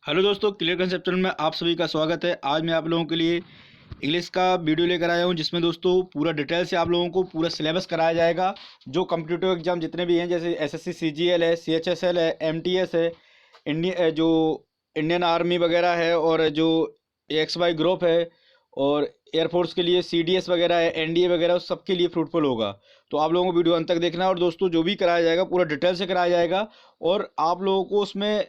Hello दोस्तों, clear concept में आप सभी का स्वागत है। आज मैं आप लोगों के लिए इंग्लिश का वीडियो लेकर आया हूं, जिसमें दोस्तों पूरा डिटेल से आप लोगों को पूरा सिलेबस कराया जाएगा। जो कॉम्पिटिटिव एग्जाम जितने भी हैं, जैसे एसएससी सीजीएल है, सीएचएसएल है, एमटीएस है, जो इंडियन आर्मी वगैरह है, और जो एक्सवाई ग्रुप है, और एयरफोर्स के लिए सीडीएस वगैरह है, एनडीए वगैरह, उस सबके लिए फ्रूटफुल होगा। तो आप लोगों को वीडियो अंत तक देखना है। और दोस्तों, जो भी कराया जाएगा पूरा डिटेल से कराया जाएगा, और आप लोगों को उसमें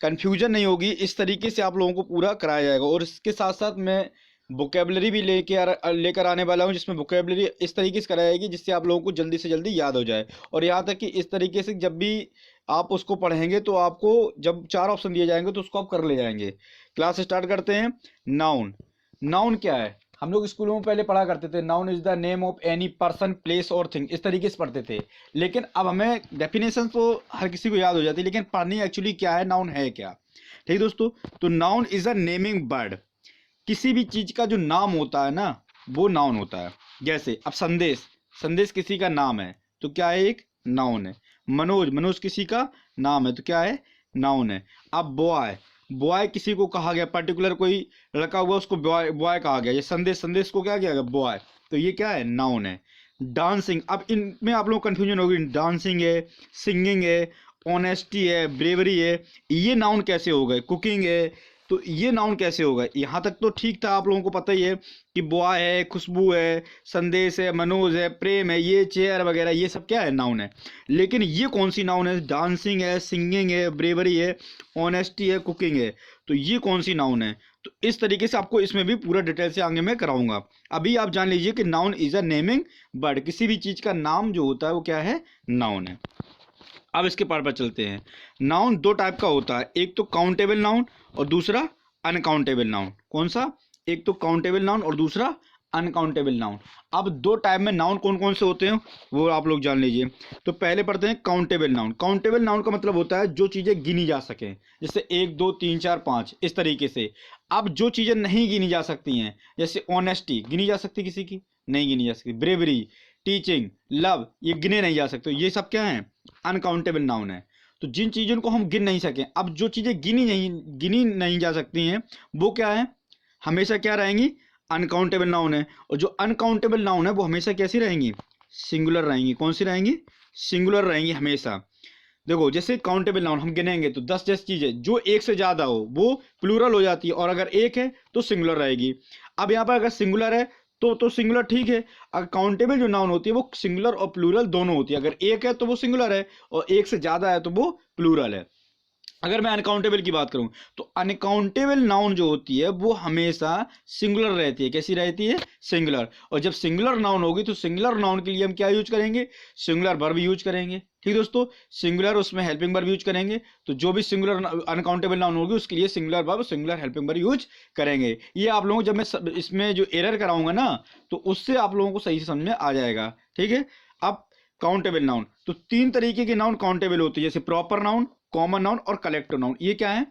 कन्फ्यूजन नहीं होगी। इस तरीके से आप लोगों को पूरा कराया जाएगा। और इसके साथ साथ मैं वोकेबलरी भी लेकर आने वाला हूं, जिसमें वोकेबलरी इस तरीके से कराई जाएगी जिससे आप लोगों को जल्दी से जल्दी याद हो जाए। और यहाँ तक कि इस तरीके से जब भी आप उसको पढ़ेंगे तो आपको जब 4 ऑप्शन दिए जाएंगे तो उसको आप कर ले जाएंगे। क्लास स्टार्ट करते हैं। नाउन। नाउन क्या है? हम लोग स्कूलों में पहले पढ़ा करते थे, noun is the name of any person, place और थिंग, इस तरीके से पढ़ते थे। लेकिन अब हमें डेफिनेशन तो हर किसी को याद हो जाती है, लेकिन पढ़नी एक्चुअली क्या है, नाउन है क्या। ठीक दोस्तों, तो noun is a naming word. किसी भी चीज का जो नाम होता है ना, वो नाउन होता है। जैसे अब संदेश, संदेश किसी का नाम है तो क्या है, एक नाउन है। मनोज, मनोज किसी का नाम है तो क्या है, नाउन है। अब बॉय, बॉय किसी को कहा गया, पर्टिकुलर कोई लड़का हुआ उसको बॉय बॉय कहा गया। ये संदेश, संदेश को क्या किया गया, बॉय, तो ये क्या है, नाउन है। डांसिंग, अब इनमें आप लोग कंफ्यूजन होगी। डांसिंग है, सिंगिंग है, ऑनेस्टी है, ब्रेवरी है, ये नाउन कैसे हो गए। कुकिंग है, तो ये नाउन कैसे होगा। यहाँ तक तो ठीक था, आप लोगों को पता ही है कि बॉय है, खुशबू है, संदेश है, मनोज है, प्रेम है, ये चेयर वगैरह, ये सब क्या है, नाउन है। लेकिन ये कौन सी नाउन है? डांसिंग है, सिंगिंग है, ब्रेवरी है, ऑनेस्टी है, कुकिंग है, तो ये कौन सी नाउन है। तो इस तरीके से आपको इसमें भी पूरा डिटेल से आगे मैं कराऊंगा। अभी आप जान लीजिए कि noun is a naming word. किसी भी चीज का नाम जो होता है वो क्या है, नाउन है। अब इसके पार्ट पर चलते हैं। नाउन दो टाइप का होता है, एक तो काउंटेबल नाउन और दूसरा अनकाउंटेबल नाउन। कौन सा? एक तो काउंटेबल नाउन और दूसरा अनकाउंटेबल नाउन। अब दो टाइप में नाउन कौन कौन से होते हैं वो आप लोग जान लीजिए। तो पहले पढ़ते हैं काउंटेबल नाउन। काउंटेबल नाउन का मतलब होता है जो चीज़ें गिनी जा सकें, जैसे 1 2 3 4 5, इस तरीके से। अब जो चीज़ें नहीं गिनी जा सकती हैं, जैसे ऑनेस्टी गिनी जा सकती किसी की, नहीं गिनी जा सकती। ब्रेवरी, टीचिंग, लव, ये गिने नहीं जा सकते, ये सब क्या है, अनकाउंटेबल नाउन है। तो जिन चीज़ों को हम गिन नहीं सकें, अब जो चीज़ें गिनी नहीं जा सकती हैं वो क्या है, हमेशा क्या रहेंगी, अनकाउंटेबल नाउन है। और जो अनकाउंटेबल नाउन है वो हमेशा कैसी रहेंगी, सिंगुलर रहेंगी। कौन सी रहेंगी, सिंगुलर रहेंगी हमेशा। देखो, जैसे काउंटेबल नाउन हम गिनेंगे तो 10 जैसी चीज़ें जो एक से ज़्यादा हो वो प्लूरल हो जाती है, और अगर एक है तो सिंगुलर रहेगी। अब यहाँ पर अगर सिंगुलर है तो सिंगुलर ठीक है। अगर काउंटेबल जो नाउन होती है वो सिंगुलर और प्लूरल दोनों होती है। अगर एक है तो वो सिंगुलर है, और एक से ज़्यादा है तो वो प्लूरल है। अगर मैं अनकाउंटेबल की बात करूं तो अनकाउंटेबल नाउन जो होती है वो हमेशा सिंगुलर रहती है। कैसी रहती है, सिंगुलर। और जब सिंगुलर नाउन होगी तो सिंगुलर नाउन के लिए हम क्या यूज करेंगे, सिंगुलर वर्ब यूज करेंगे। ठीक दोस्तों, सिंगुलर उसमें हेल्पिंग वर्ब यूज करेंगे। तो जो भी सिंगुलर अनकाउंटेबल नाउन होगी उसके लिए singular verb, singular helping verb use करेंगे। ये आप लोगों को जब मैं इसमें जो एरर कराऊंगा ना, तो उससे आप लोगों को सही से समझ में आ जाएगा। ठीक है। अब काउंटेबल नाउन, तो 3 तरीके के नाउन काउंटेबल होते हैं, जैसे प्रॉपर नाउन, कॉमन नाउन और कलेक्टिव नाउन। ये क्या है,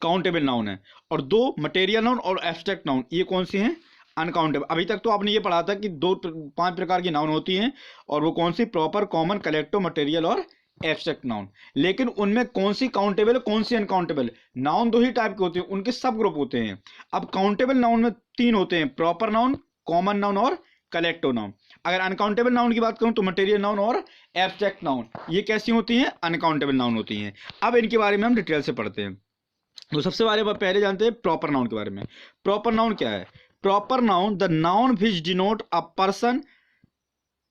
काउंटेबल नाउन है। और 2 मटेरियल नाउन और एब्स्ट्रैक्ट नाउन, ये कौन सी हैं, अनकाउंटेबल। अभी तक तो आपने ये पढ़ा था कि 5 प्रकार की नाउन होती हैं, और वो कौन सी, प्रॉपर, कॉमन, कलेक्टिव, मटेरियल और एब्स्ट्रैक्ट नाउन। लेकिन उनमें कौन सी काउंटेबल, कौन सी अनकाउंटेबल। नाउन 2 ही टाइप के होते हैं, उनके सब ग्रुप होते हैं। अब काउंटेबल नाउन में 3 होते हैं, प्रॉपर नाउन, कॉमन नाउन और कलेक्टिव नाउन। अगर अनकाउंटेबल नाउन की बात करूं तो मटेरियल नाउन और एब्स्ट्रैक्ट नाउन, ये कैसी होती हैं, अनकाउंटेबल नाउन होती हैं। अब इनके बारे में हम डिटेल से पढ़ते हैं। तो सबसे पहले जानते हैं प्रॉपर नाउन के बारे में। प्रॉपर नाउन क्या है? Proper noun, the noun which denote a person,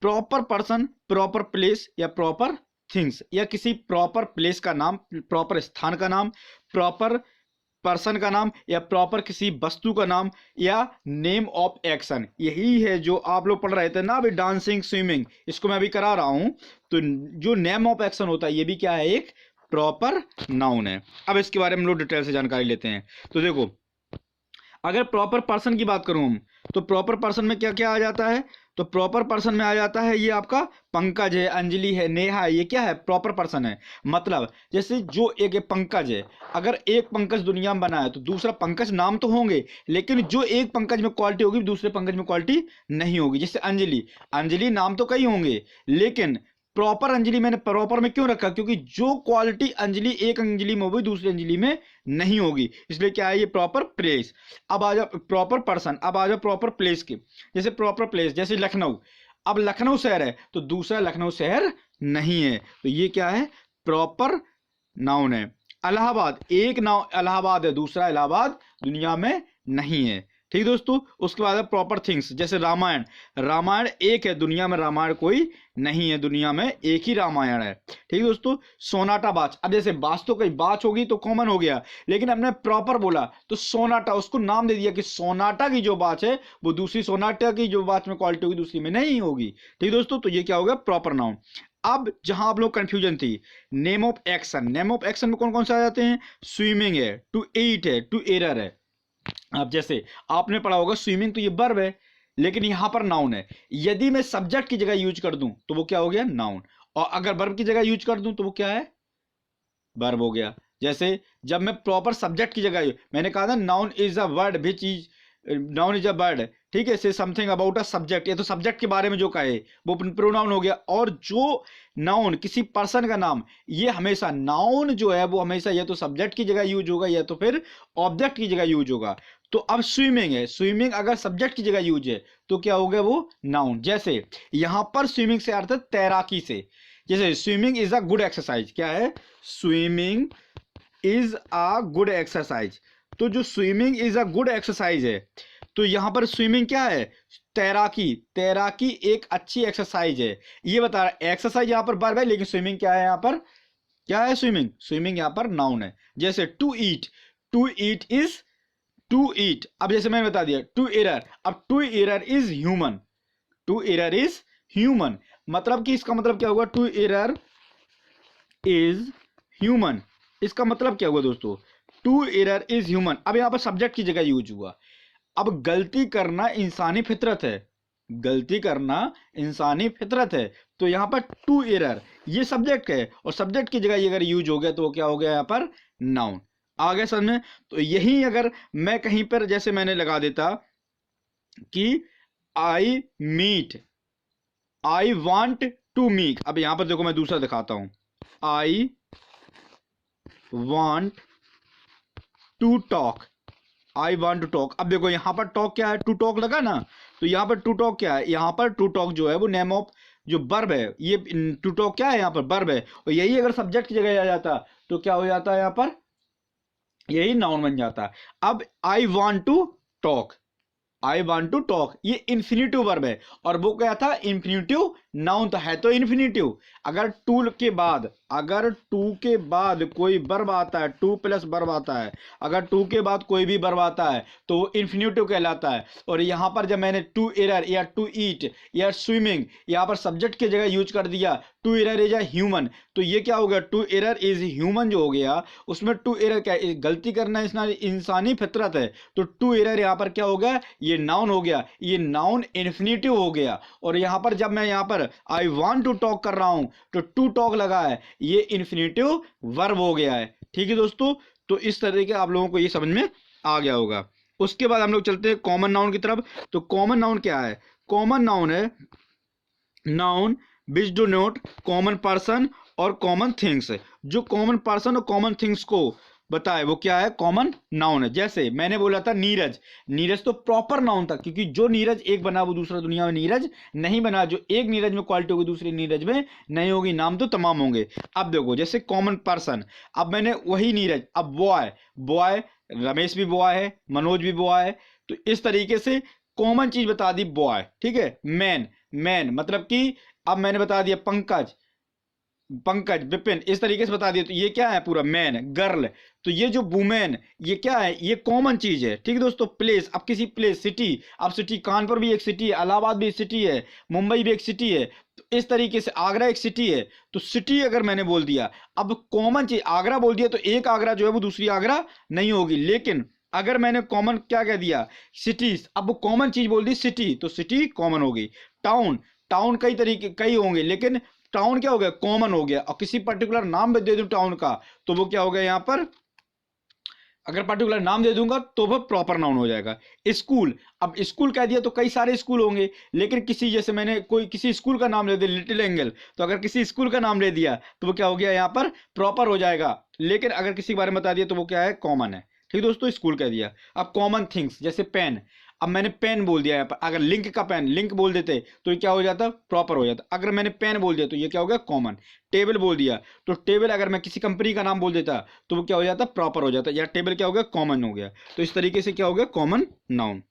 proper person, proper place या प्रॉपर थिंग्स, या किसी प्रॉपर प्लेस का नाम, प्रॉपर स्थान का नाम, प्रॉपर पर्सन का नाम, या प्रॉपर किसी वस्तु का नाम, या नेम ऑफ एक्शन। यही है जो आप लोग पढ़ रहे थे ना अभी, डांसिंग, स्विमिंग, इसको मैं अभी करा रहा हूं। तो जो नेम ऑफ एक्शन होता है ये भी क्या है, एक प्रॉपर नाउन है। अब इसके बारे में हम लोग डिटेल से जानकारी लेते हैं। तो देखो, अगर प्रॉपर पर्सन की बात करूं हम, तो प्रॉपर पर्सन में क्या क्या आ जाता है, तो प्रॉपर पर्सन में आ जाता है ये आपका पंकज है, अंजलि है, नेहा है, ये क्या है, प्रॉपर पर्सन है। मतलब जैसे जो एक पंकज है, अगर एक पंकज दुनिया में बना है तो दूसरा पंकज नाम तो होंगे, लेकिन जो एक पंकज में क्वालिटी होगी दूसरे पंकज में क्वालिटी नहीं होगी। जैसे अंजलि, अंजलि नाम तो कई होंगे, लेकिन प्रॉपर अंजलि मैंने प्रॉपर में क्यों रखा, क्योंकि जो क्वालिटी अंजलि एक अंजलि में होगी दूसरी अंजलि में नहीं होगी, इसलिए क्या है ये प्रॉपर प्लेस। अब आ जाओ प्रॉपर पर्सन, अब आ जाओ प्रॉपर प्लेस के, जैसे प्रॉपर प्लेस जैसे लखनऊ, अब लखनऊ शहर है तो दूसरा लखनऊ शहर नहीं है, तो ये क्या है प्रॉपर नाउन है। इलाहाबाद, एक नाउन इलाहाबाद है, दूसरा इलाहाबाद दुनिया में नहीं है, ठीक दोस्तों। उसके बाद है प्रॉपर थिंग्स, जैसे रामायण, रामायण एक है दुनिया में, रामायण कोई नहीं है, दुनिया में एक ही रामायण है, ठीक दोस्तों। सोनाटा बाच, अब जैसे बाच तो कहीं बाच होगी तो कॉमन हो गया, लेकिन हमने प्रॉपर बोला तो सोनाटा, उसको नाम दे दिया कि सोनाटा की जो बाच है वो दूसरी सोनाटा की जो बाच में क्वालिटी होगी दूसरी में नहीं होगी, ठीक दोस्तों। तो ये क्या होगा प्रॉपर नाउन। अब जहां आप लोग कंफ्यूजन थी, name of action, name of action में कौन कौन से आ जाते हैं, स्विमिंग है, टू ईट है, टू एरर है। अब जैसे आपने पढ़ा होगा स्विमिंग तो ये वर्ब है, लेकिन यहां पर नाउन है, यदि मैं सब्जेक्ट की जगह यूज कर दूं तो वो क्या हो गया नाउन, और अगर वर्ब की जगह यूज कर दूं तो वो क्या है वर्ब हो गया। जैसे जब मैं प्रॉपर सब्जेक्ट की जगह, मैंने कहा था noun is a word which is, noun is a word, ठीक है, से समथिंग अबाउट अ सब्जेक्ट, ये तो सब्जेक्ट के बारे में जो कहे वो प्रोनाउन हो गया। और जो नाउन किसी पर्सन का नाम, ये हमेशा नाउन जो है वो हमेशा या तो सब्जेक्ट की जगह यूज होगा या तो फिर ऑब्जेक्ट की जगह यूज होगा। तो अब स्विमिंग है, स्विमिंग अगर सब्जेक्ट की जगह यूज है तो क्या हो गया वो नाउन। जैसे यहां पर स्विमिंग से अर्थ है तैराकी से, जैसे swimming is a good exercise, क्या है swimming is a good exercise, तो जो swimming is a good exercise है तो यहां पर स्विमिंग क्या है तैराकी, तैराकी एक अच्छी एक्सरसाइज है, ये बता रहा है। एक्सरसाइज यहां पर वर्ब है लेकिन स्विमिंग क्या है यहां पर, क्या है स्विमिंग, स्विमिंग यहां पर नाउन है। जैसे to eat, to eat is to eat, अब जैसे मैंने बता दिया टू एरर, अब to err is human, to err is human, मतलब कि इसका मतलब क्या होगा टू एरर इज ह्यूमन, इसका मतलब क्या हुआ दोस्तों टू एरर इज ह्यूमन। अब यहां पर सब्जेक्ट की जगह यूज हुआ। अब गलती करना इंसानी फितरत है, गलती करना इंसानी फितरत है, तो यहां पर टू एरर ये सब्जेक्ट है और सब्जेक्ट की जगह ये अगर यूज हो गया तो वो क्या हो गया यहां पर नाउन। आगे समझ में, तो यही अगर मैं कहीं पर जैसे मैंने लगा देता कि I meet, I want to meet, अब यहां पर देखो मैं दूसरा दिखाता हूं, I want to talk, I want to talk, अब देखो यहां पर टॉक क्या है टू टॉक लगा ना, तो यहां पर टू टॉक क्या है, यहां पर टू टॉक जो है वो नेम ऑफ जो वर्ब है, ये टू टॉक क्या है यहां पर वर्ब है, और यही अगर सब्जेक्ट की जगह आ जाता तो क्या हो जाता है यहां पर यही नाउन बन जाता। अब I want to talk, I want to talk ये इन्फिनिटिव वर्ब है, और वो क्या था इन्फिनिटिव नाउन तो है, तो इन्फिनिटिव अगर टू के बाद, अगर टू के बाद कोई वर्ब आता है, टू प्लस वर्ब आता है, अगर टू के बाद कोई भी वर्ब आता है तो वो इन्फिनिटिव कहलाता है। और यहां पर जब मैंने टू एरर या टू ईट या स्विमिंग यहां पर सब्जेक्ट की जगह यूज कर दिया, to err is a human, तो ये क्या हो गया टू एरर इज ह्यूमन जो हो गया, उसमें टू एरर क्या है गलती करना इंसानी फितरत है, तो टू एरर यहां पर क्या हो गया ये नाउन हो गया, ये नाउन इन्फिनिटिव हो गया। और यहां पर जब मैं यहां पर आई वांट टू टॉक कर रहा हूं तो टू टॉक लगा है, ये इन्फिनिटिव वर्ब हो गया है, ठीक है दोस्तों। तो इस तरीके आप लोगों को ये समझ में आ गया होगा। उसके बाद हम लोग चलते हैं कॉमन नाउन की तरफ। तो कॉमन नाउन क्या है, कॉमन नाउन है noun which do not common person और कॉमन थिंग्स, जो कॉमन पर्सन और कॉमन थिंग्स को बताए वो क्या है कॉमन नाउन है। जैसे मैंने बोला था नीरज, नीरज तो प्रॉपर नाउन था, क्योंकि जो नीरज एक बना वो दूसरा दुनिया में नीरज नहीं बना, जो एक नीरज में क्वालिटी होगी दूसरी नीरज में नहीं होगी, नाम तो तमाम होंगे। अब देखो जैसे कॉमन पर्सन, अब मैंने वही नीरज, अब बॉय, बॉय रमेश भी बॉय है, मनोज भी बॉय है, तो इस तरीके से कॉमन चीज बता दी बॉय, ठीक है। मैन, मैन मतलब कि अब मैंने बता दिया पंकज, पंकज विपिन, इस तरीके से बता दिया, तो ये क्या है पूरा मैन। गर्ल, तो ये जो वुमेन ये क्या है ये कॉमन चीज है, ठीक है दोस्तों। प्लेस, अब किसी प्लेस, सिटी, अब सिटी कानपुर भी एक सिटी है, इलाहाबाद भी एक सिटी है, मुंबई भी एक सिटी है, तो इस तरीके से आगरा एक सिटी है, तो सिटी अगर मैंने बोल दिया, अब कॉमन चीज आगरा बोल दिया तो एक आगरा जो है वो दूसरी आगरा नहीं होगी, लेकिन अगर मैंने कॉमन क्या कह दिया सिटीज, अब वो कॉमन चीज बोल दी सिटी, तो सिटी कॉमन होगी। टाउन, टाउन कई तरीके कई होंगे, लेकिन टाउन क्या हो गया कॉमन हो गया, और किसी पर्टिकुलर नाम दे दूं टाउन का तो वो क्या हो गया यहां पर अगर पर्टिकुलर नाम दे दूंगा तो वह प्रॉपर नाउन हो जाएगा। स्कूल, अब स्कूल कह दिया तो कई सारे स्कूल होंगे, लेकिन किसी, जैसे मैंने कोई किसी स्कूल का नाम ले दिया लिटिल एंगल, तो अगर किसी स्कूल का नाम ले दिया तो वो क्या हो गया, यहाँ पर प्रॉपर हो जाएगा। लेकिन अगर किसी के बारे में बता दिया तो वो क्या है, कॉमन है। ठीक दोस्तों, स्कूल कह दिया। अब कॉमन थिंग्स, जैसे पेन, अब मैंने पेन बोल दिया यहाँ पर, अगर लिंक का पेन लिंक बोल देते तो ये क्या हो जाता, प्रॉपर हो जाता। अगर मैंने पेन बोल दिया तो ये क्या हो गया, कॉमन। टेबल बोल दिया तो टेबल, अगर मैं किसी कंपनी का नाम बोल देता तो वो क्या हो जाता, प्रॉपर हो जाता, या टेबल क्या हो गया, कॉमन हो गया। तो इस तरीके से क्या हो गया, कॉमन नाउन।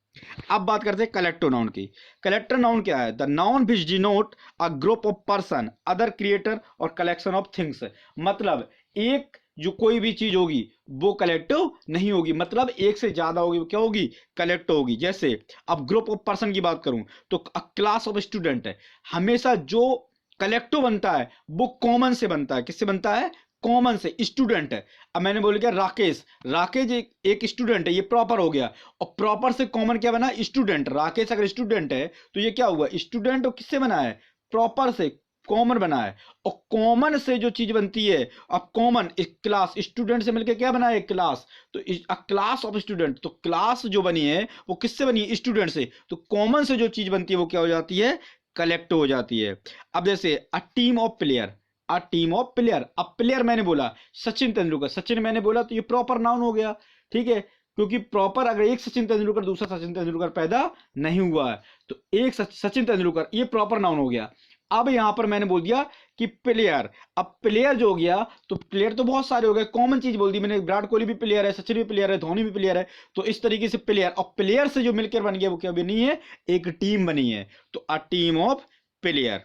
अब बात करते हैं कलेक्टिव नाउन की। कलेक्टिव नाउन क्या है, the noun which denote a group of person, other creator और कलेक्शन ऑफ थिंग्स। मतलब एक जो कोई भी चीज होगी वो कलेक्टिव नहीं होगी, मतलब एक से ज्यादा होगी, वो क्या होगी, कलेक्टिव होगी। जैसे अब ग्रुप ऑफ पर्सन की बात करूं तो क्लास ऑफ स्टूडेंट है, हमेशा जो कलेक्टिव बनता है वो कॉमन से बनता है। किससे बनता है, कॉमन से। स्टूडेंट है, अब मैंने बोल क्या, राकेश, राकेश एक स्टूडेंट है, ये प्रॉपर हो गया। और प्रॉपर से कॉमन क्या बना, स्टूडेंट। राकेश अगर स्टूडेंट है तो ये क्या हुआ, स्टूडेंट। और किससे बना है, प्रॉपर से, कॉमन बना है। और कॉमन से जो चीज बनती है, अब कॉमन एक क्लास, स्टूडेंट से मिलकर क्या बना है, क्लास। तो क्लास ऑफ स्टूडेंट, तो क्लास जो बनी है वो किससे बनी है, स्टूडेंट से। तो कॉमन से जो चीज बनती है वो क्या हो जाती है, कलेक्ट हो जाती है। अब जैसे a team of player, a team of player, अब प्लेयर मैंने बोला सचिन तेंदुलकर, सचिन मैंने बोला तो ये प्रॉपर नाउन हो गया। ठीक है, क्योंकि प्रॉपर अगर एक सचिन तेंदुलकर दूसरा सचिन तेंदुलकर पैदा नहीं हुआ है, तो एक सचिन तेंदुलकर ये प्रॉपर नाउन हो गया। अब यहां पर मैंने बोल दिया कि प्लेयर, अब प्लेयर जो हो गया, तो प्लेयर तो बहुत सारे हो गए, कॉमन चीज बोल दी मैंने, विराट कोहली भी प्लेयर है, सचिन भी प्लेयर है, धोनी भी प्लेयर है। तो इस तरीके से प्लेयर, और प्लेयर से जो मिलकर बन गया वो क्या बनी है, एक टीम बनी है। तो अ टीम ऑफ प्लेयर।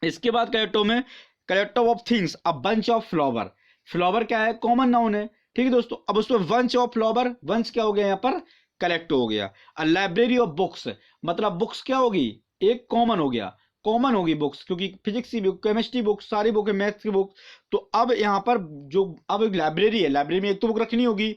इसके बाद कलेक्टिव में, collective of things, a bunch of flower. Flower क्या है, कॉमन नाउन है। ठीक है दोस्तों, अब उसमें बंच ऑफ फ्लावर, बंच क्या हो गया यहाँ पर, कलेक्ट हो गया। अ लाइब्रेरी ऑफ बुक्स, मतलब बुक्स क्या होगी, एक कॉमन हो गया, कॉमन होगी बुक्स, क्योंकि फिजिक्स की बुक, केमिस्ट्री बुक, सारी बुक है, मैथ्स की बुक। तो अब यहाँ पर जो, अब एक लाइब्रेरी है, लाइब्रेरी में एक तो बुक रखनी होगी,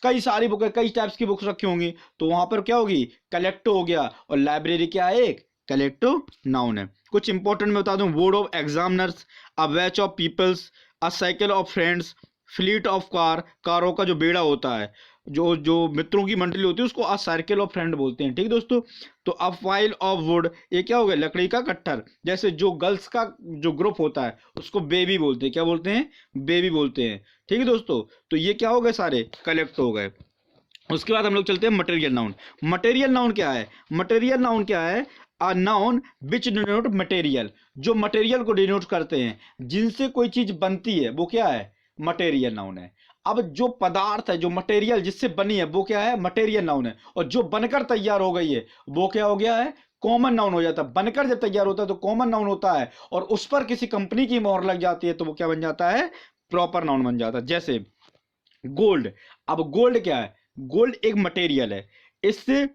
कई सारी बुक है, कई टाइप्स की बुक्स रखी होंगी, तो वहां पर क्या होगी, कलेक्ट हो गया। और लाइब्रेरी क्या है, एक कलेक्टिव नाउन है। कुछ इंपॉर्टेंट मैं बता दूं, board of examiners, a batch of peoples, a cycle of friends, fleet of car, कारों का जो बेड़ा होता है, जो जो मित्रों की मंडली होती है उसको अ सर्किल ऑफ फ्रेंड बोलते हैं। ठीक दोस्तों, तो अ फाइल ऑफ वुड, ये क्या हो गया, लकड़ी का कट्टर। जैसे जो गर्ल्स का जो ग्रुप होता है उसको बेबी बोलते हैं, क्या बोलते हैं, बेबी बोलते हैं। ठीक है दोस्तों, तो ये क्या हो गए, सारे कलेक्ट हो गए। उसके बाद हम लोग चलते हैं मटेरियल नाउन। मटेरियल नाउन क्या है, मटेरियल नाउन क्या है, a noun which denote material, जो मटेरियल को डिनोट करते हैं, जिनसे कोई चीज बनती है वो क्या है, मटेरियल नाउन है। अब जो पदार्थ है, जो मटेरियल जिससे बनी है वो क्या है, मटेरियल नाउन है। और जो बनकर तैयार हो गई है वो क्या हो गया है, कॉमन नाउन हो जाता है। बनकर जब तैयार होता है तो कॉमन नाउन होता है, और उस पर किसी कंपनी की मोहर लग जाती है तो वो क्या बन जाता है, प्रॉपर नाउन बन जाता है। जैसे गोल्ड, अब गोल्ड क्या है, गोल्ड एक मटेरियल है, इससे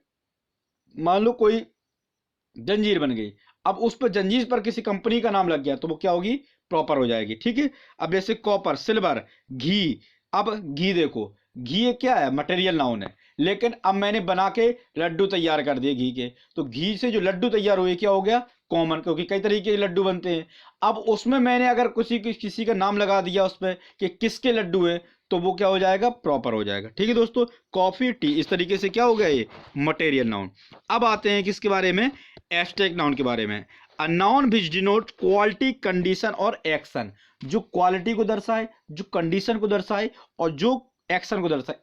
मान लो कोई जंजीर बन गई, अब उस पर जंजीर पर किसी कंपनी का नाम लग गया तो वो क्या होगी, प्रॉपर हो जाएगी। ठीक है, अब जैसे कॉपर, सिल्वर, घी, अब घी देखो, घी एक क्या है, मटेरियल नाउन है। लेकिन अब मैंने बना के लड्डू तैयार कर दिए घी के, तो घी से जो लड्डू तैयार हुए क्या हो गया, कॉमन, क्योंकि कई तरीके के लड्डू बनते हैं। अब उसमें मैंने अगर किसी का नाम लगा दिया उस पर कि किसके लड्डू है, तो वो क्या हो जाएगा, प्रॉपर हो जाएगा। ठीक है दोस्तों, कॉफी, टी, इस तरीके से क्या हो गया, ये मटेरियल नाउन। अब आते हैं किसके बारे में, एब्स्ट्रैक्ट नाउन के बारे में। A noun which denote quality, condition और एक्शन, जो क्वालिटी को दर्शाए, जो कंडीशन को दर्शाए, और जो एक्शन को दर्शाए।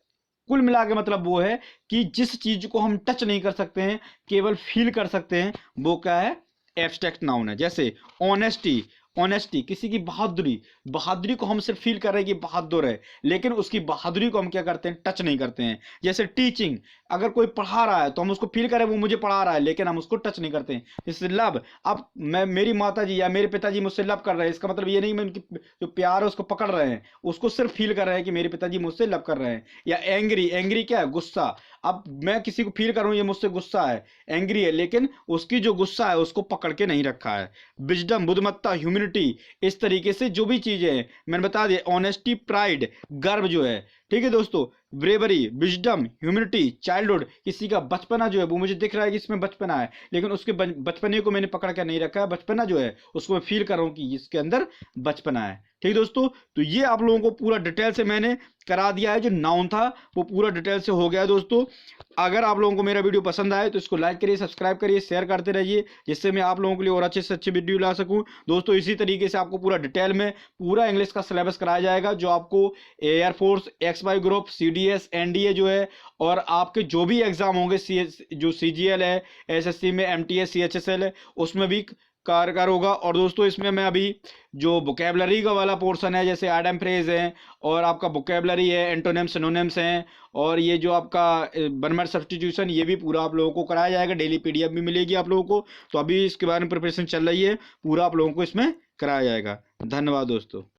कुल मिला के मतलब वो है कि जिस चीज को हम टच नहीं कर सकते हैं, केवल फील कर सकते हैं, वो क्या है, एब्स्ट्रैक्ट नाउन है। जैसे ऑनेस्टी, ऑनेस्टी किसी की बहादुरी, बहादुरी को हम सिर्फ फील कर रहे हैं कि बहादुर है, लेकिन उसकी बहादुरी को हम क्या करते हैं, टच नहीं करते हैं। जैसे टीचिंग, अगर कोई पढ़ा रहा है तो हम उसको फील करें वो मुझे पढ़ा रहा है, लेकिन हम उसको टच नहीं करते हैं। जैसे लव, अब मैं, मेरी माता जी या मेरे पिताजी मुझसे लव कर रहे हैं, इसका मतलब ये नहीं मैं उनकी जो प्यार है उसको पकड़ रहे हैं, उसको सिर्फ फील कर रहे हैं कि मेरे पिताजी मुझसे लव कर रहे हैं। या एंग्री, एंग्री क्या है, गुस्सा, अब मैं किसी को फील कर रहा हूं ये मुझसे गुस्सा है, एंग्री है, लेकिन उसकी जो गुस्सा है उसको पकड़ के नहीं रखा है। विजडम, बुद्धिमत्ता, ह्यूमिलिटी, इस तरीके से जो भी चीजें हैं मैंने बता दिया, ऑनेस्टी, प्राइड, गर्व जो है। ठीक है दोस्तों, ब्रेवरी, विजडम, ह्यूमिलिटी, चाइल्डहुड, किसी का बचपना जो है वो मुझे दिख रहा है कि इसमें बचपना है, लेकिन उसके बचपने को मैंने पकड़ कर नहीं रखा है। बचपना जो है उसको मैं फील कर रहा हूँ कि इसके अंदर बचपना है। ठीक दोस्तों, तो ये आप लोगों को पूरा डिटेल से मैंने करा दिया है। जो नाउन था वो पूरा डिटेल से हो गया है दोस्तों। अगर आप लोगों को मेरा वीडियो पसंद आए तो इसको लाइक करिए, सब्सक्राइब करिए, शेयर करते रहिए, जिससे मैं आप लोगों के लिए और अच्छे से अच्छे वीडियो ला सकूं। दोस्तों इसी तरीके से आपको पूरा डिटेल में पूरा इंग्लिश का सिलेबस कराया जाएगा, जो आपको air force, XY group, CDS, NDA जो है, और आपके जो भी एग्जाम होंगे, जो CGL है, SSC में MTS CHSL है, उसमें भी कारगर होगा। और दोस्तों इसमें मैं अभी जो वोकेबलरी का वाला पोर्शन है, जैसे एडम फ्रेज है, और आपका वोकेबलरी है, एंटोनिम्स, सिनोनिम्स हैं, और ये जो आपका वन वर्ड सब्स्टिट्यूशन, ये भी पूरा आप लोगों को कराया जाएगा। डेली PDF भी मिलेगी आप लोगों को। तो अभी इसके बारे में प्रिपरेशन चल रही है, पूरा आप लोगों को इसमें कराया जाएगा। धन्यवाद दोस्तों।